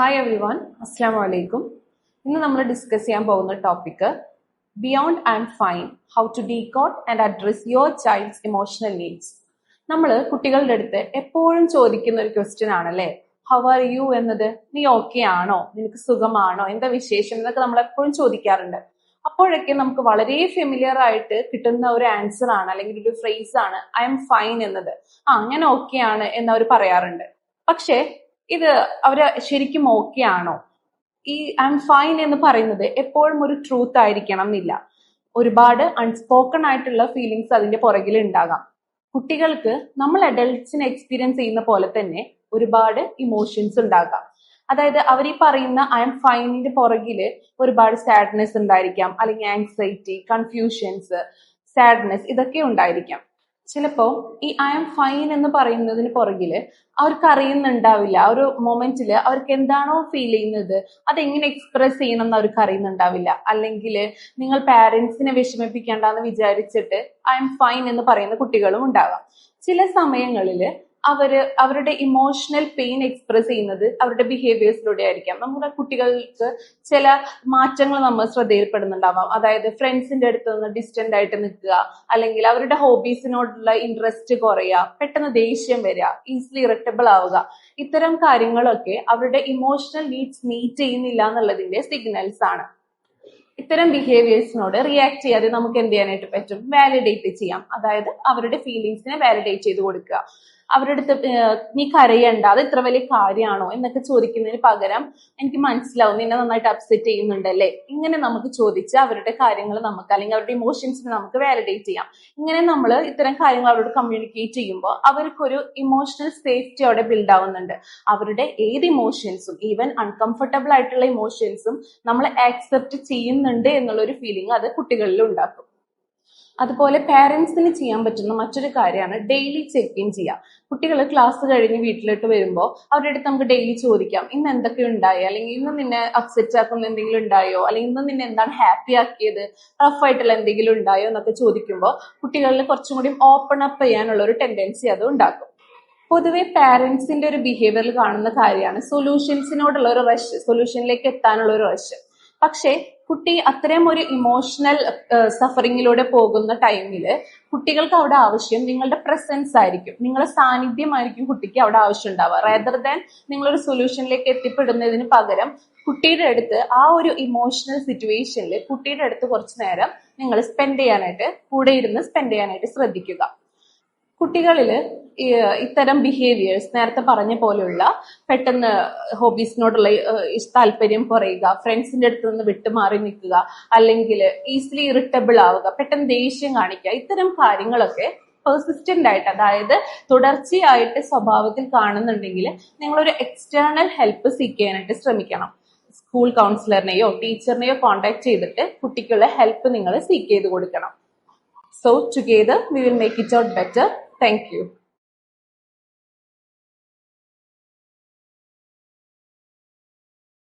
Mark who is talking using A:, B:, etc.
A: Hi every one, അസ്സാം വലൈക്കും. ഇന്ന് നമ്മൾ ഡിസ്കസ് ചെയ്യാൻ പോകുന്ന topic beyond and fine how to decode and address your child's emotional needs. നമ്മൾ കുട്ടികളുടെ അടുത്ത് എപ്പോഴും ചോദിക്കുന്ന ഒരു ക്വസ്റ്റ്യൻ ആണല്ലേ, ഹൗ ആർ യു എന്നത്. നീ ഓക്കെ ആണോ, നിനക്ക് സുഖമാണോ, എന്താ വിശേഷം എന്നൊക്കെ നമ്മൾ എപ്പോഴും ചോദിക്കാറുണ്ട്. അപ്പോഴൊക്കെ നമുക്ക് വളരെ ഫെമിലിയർ ആയിട്ട് കിട്ടുന്ന ഒരു ആൻസർ ആണ് അല്ലെങ്കിൽ ഒരു ഫ്രേസ് ആണ് ഐ എം ഫൈൻ എന്നത്. ഞാൻ ഓക്കെ ആണ് എന്ന് അവർ പറയാറുണ്ട്. പക്ഷേ ഇത് അവര് ശരിക്കും ഓക്കെ ആണോ? ഈ ഐ എം ഫൈൻ എന്ന് പറയുന്നത് എപ്പോഴും ഒരു ട്രൂത്ത് ആയിരിക്കണം എന്നില്ല. ഒരുപാട് അൺസ്പോക്കൺ ആയിട്ടുള്ള ഫീലിങ്സ് അതിന്റെ പുറകിൽ ഉണ്ടാകാം. കുട്ടികൾക്ക് നമ്മൾ അഡൾട്ട്സിനെ എക്സ്പീരിയൻസ് ചെയ്യുന്ന പോലെ തന്നെ ഒരുപാട് ഇമോഷൻസ് ഉണ്ടാകാം. അതായത് അവർ ഈ പറയുന്ന ഐ എം ഫൈനിന്റെ പുറകില് ഒരുപാട് സാഡ്നെസ് ഉണ്ടായിരിക്കാം, അല്ലെങ്കിൽ ആങ്സൈറ്റി, കൺഫ്യൂഷൻസ്, സാഡ്നെസ് ഇതൊക്കെ ഉണ്ടായിരിക്കാം. ചിലപ്പോ ഈ ഐ എം ഫൈൻ എന്ന് പറയുന്നതിന് പുറകില് അവർക്ക് അറിയുന്നുണ്ടാവില്ല, ആ ഒരു മൊമെന്റില് അവർക്ക് എന്താണോ ഫീൽ ചെയ്യുന്നത് അതെങ്ങനെ എക്സ്പ്രസ് ചെയ്യണം എന്ന് അവർക്ക് അറിയുന്നുണ്ടാവില്ല. അല്ലെങ്കിൽ നിങ്ങൾ പാരന്റ്സിനെ വിഷമിപ്പിക്കേണ്ടെന്ന് വിചാരിച്ചിട്ട് ഐ എം ഫൈൻ എന്ന് പറയുന്ന കുട്ടികളും ഉണ്ടാകാം. ചില സമയങ്ങളില് അവരുടെ ഇമോഷണൽ പെയിൻ എക്സ്പ്രസ് ചെയ്യുന്നത് അവരുടെ ബിഹേവിയേഴ്സിലൂടെ ആയിരിക്കാം. നമ്മുടെ കുട്ടികൾക്ക് ചില മാറ്റങ്ങൾ നമ്മൾ ശ്രദ്ധയിൽപ്പെടുന്നുണ്ടാവാം. അതായത് ഫ്രണ്ട്സിന്റെ അടുത്ത് നിന്ന് ഡിസ്റ്റന്റ് ആയിട്ട് നിൽക്കുക, അല്ലെങ്കിൽ അവരുടെ ഹോബീസിനോടുള്ള ഇൻട്രസ്റ്റ് കുറയുക, പെട്ടെന്ന് ദേഷ്യം വരിക, ഈസിലി ഇറിറ്റബിൾ ആവുക. ഇത്തരം കാര്യങ്ങളൊക്കെ അവരുടെ ഇമോഷണൽ നീഡ്സ് മീറ്റ് ചെയ്യുന്നില്ല എന്നുള്ളതിന്റെ സിഗ്നൽസ് ആണ്. ഇത്തരം ബിഹേവിയേഴ്സിനോട് റിയാക്ട് ചെയ്യാതെ നമുക്ക് എന്ത് ചെയ്യാനായിട്ട് പറ്റും? വാലിഡേറ്റ് ചെയ്യാം. അതായത് അവരുടെ ഫീലിങ്സിനെ വാലിഡേറ്റ് ചെയ്ത് കൊടുക്കുക. അവരുടെ അടുത്ത് നീ കരയണ്ട, അത് ഇത്ര വലിയ കാര്യമാണോ എന്നൊക്കെ ചോദിക്കുന്നതിന് പകരം എനിക്ക് മനസ്സിലാവും നിന്നെ നന്നായിട്ട് അപ്സെറ്റ് ചെയ്യുന്നുണ്ടല്ലേ, ഇങ്ങനെ നമുക്ക് ചോദിച്ച് അവരുടെ കാര്യങ്ങൾ നമുക്ക് അല്ലെങ്കിൽ അവരുടെ ഇമോഷൻസിനെ നമുക്ക് വാലിഡേറ്റ് ചെയ്യാം. ഇങ്ങനെ നമ്മൾ ഇത്തരം കാര്യങ്ങൾ അവരോട് കമ്മ്യൂണിക്കേറ്റ് ചെയ്യുമ്പോൾ അവർക്കൊരു ഇമോഷണൽ സേഫ്റ്റി അവിടെ ബിൽഡ് ആവുന്നുണ്ട്. അവരുടെ ഏത് ഇമോഷൻസും, ഈവൻ അൺകംഫർട്ടബിൾ ആയിട്ടുള്ള ഇമോഷൻസും നമ്മൾ ആക്സെപ്റ്റ് ചെയ്യുന്നുണ്ട് എന്നുള്ള ഒരു ഫീലിംഗ് അത് കുട്ടികളിൽ ഉണ്ടാക്കും. അതുപോലെ പാരന്റ്സിന് ചെയ്യാൻ പറ്റുന്ന മറ്റൊരു കാര്യമാണ് ഡെയിലി ചെക്ക് ഇൻ ചെയ്യുക. കുട്ടികൾ ക്ലാസ് കഴിഞ്ഞ് വീട്ടിലോട്ട് വരുമ്പോൾ അവരുടെ അടുത്ത് നമുക്ക് ഡെയിലി ചോദിക്കാം, ഇന്ന് എന്തൊക്കെ ഉണ്ടായി, അല്ലെങ്കിൽ ഇന്ന് നിന്നെ അപ്സെറ്റ് ആക്കുന്ന എന്തെങ്കിലും ഉണ്ടായോ, അല്ലെങ്കിൽ ഇന്ന് നിന്നെ എന്താണ് ഹാപ്പി ആക്കിയത്, റഫ് ആയിട്ടുള്ള എന്തെങ്കിലും ഉണ്ടായോ എന്നൊക്കെ ചോദിക്കുമ്പോൾ കുട്ടികളിൽ കുറച്ചും കൂടി ഓപ്പൺ അപ്പ് ചെയ്യാനുള്ള ഒരു ടെൻഡൻസി അത് ഉണ്ടാക്കും. പൊതുവെ പാരന്റ്സിന്റെ ഒരു ബിഹേവിയറിൽ കാണുന്ന കാര്യമാണ് സൊല്യൂഷൻസിനോടുള്ള ഒരു റഷ്, സൊല്യൂഷനിലേക്ക് എത്താനുള്ള ഒരു റഷ്. പക്ഷേ കുട്ടി അത്രയും ഒരു ഇമോഷണൽ സഫറിങ്ങിലൂടെ പോകുന്ന ടൈമില് കുട്ടികൾക്ക് അവിടെ ആവശ്യം നിങ്ങളുടെ പ്രസൻസ് ആയിരിക്കും, നിങ്ങളുടെ സാന്നിധ്യമായിരിക്കും കുട്ടിക്ക് അവിടെ ആവശ്യം ഉണ്ടാവുക. റേദർ ദാൻ നിങ്ങളൊരു സൊല്യൂഷനിലേക്ക് എത്തിപ്പെടുന്നതിന് പകരം കുട്ടിയുടെ അടുത്ത് ആ ഒരു ഇമോഷണൽ സിറ്റുവേഷനിൽ കുട്ടിയുടെ അടുത്ത് കുറച്ചു നേരം നിങ്ങൾ കൂടെ ഇരുന്ന് സ്പെൻഡ് ചെയ്യാനായിട്ട് ശ്രദ്ധിക്കുക. കുട്ടികളില് ഇത്തരം ബിഹേവിയേഴ്സ് നേരത്തെ പറഞ്ഞ പോലെയുള്ള പെട്ടെന്ന് ഹോബീസിനോടുള്ള താല്പര്യം കുറയുക, ഫ്രണ്ട്സിന്റെ അടുത്ത് നിന്ന് വിട്ടുമാറി നിൽക്കുക, അല്ലെങ്കിൽ ഈസിലി ഇറിറ്റബിൾ ആവുക, പെട്ടെന്ന് ദേഷ്യം കാണിക്കുക, ഇത്തരം കാര്യങ്ങളൊക്കെ പെർസിസ്റ്റന്റ് ആയിട്ട്, അതായത് തുടർച്ചയായിട്ട് സ്വഭാവത്തിൽ കാണുന്നുണ്ടെങ്കിൽ നിങ്ങളൊരു എക്സ്റ്റേണൽ ഹെൽപ്പ് സീക്ക് ചെയ്യാനായിട്ട് ശ്രമിക്കണം. സ്കൂൾ കൗൺസിലറിനെയോ ടീച്ചറിനെയോ കോൺടാക്ട് ചെയ്തിട്ട് കുട്ടിക്കുള്ള ഹെൽപ്പ് നിങ്ങൾ സീക്ക് ചെയ്ത് കൊടുക്കണം. So together we will make it out better. Thank you.